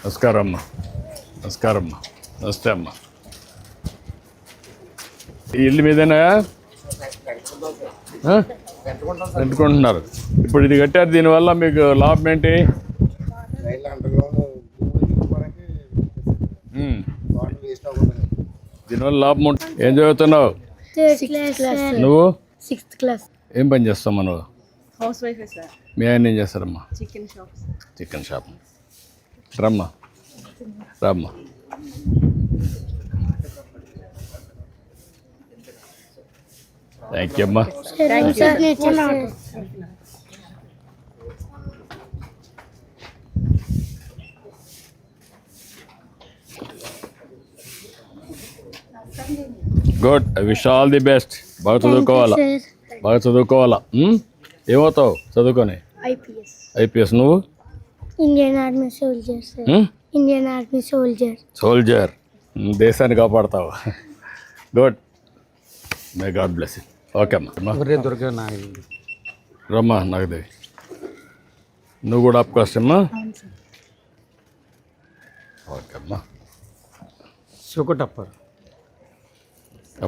నమస్కారం అమ్మా. నమస్కారం అమ్మా. నమస్తే అమ్మా. ఈ ఇల్లు మీదేనా పెట్టుకుంటున్నారు? ఇప్పుడు ఇది కట్టారు, దీనివల్ల మీకు లాభం ఏంటి? దీనివల్ల లాభం ఉంటుంది. ఏం చదువుతున్నావు నువ్వు? 6th class. ఏం పని చేస్తావు నువ్వు? House wife sir. మీ ఆయన ఏం చేస్తారమ్మా? Chicken shop. రమ్మా రమ్మా. థ్యాంక్ యూ అమ్మా. Good. I wish all the best. బాగా చదువుకోవాలా, బాగా చదువుకోవాలా. ఏమవుతావు చదువుకొని? ఐపీఎస్. నువ్వు? Indian army soldier sir. Indian army soldier. దేశాన్ని కాపాడతావు. Good. May God bless you. Okay అమ్మా. రమ్మా నాగదేవి. నువ్వు కూడా ఆప్ కాస్ట్ అమ్మా? ఓకే అమ్మా. సుకటప్పర్.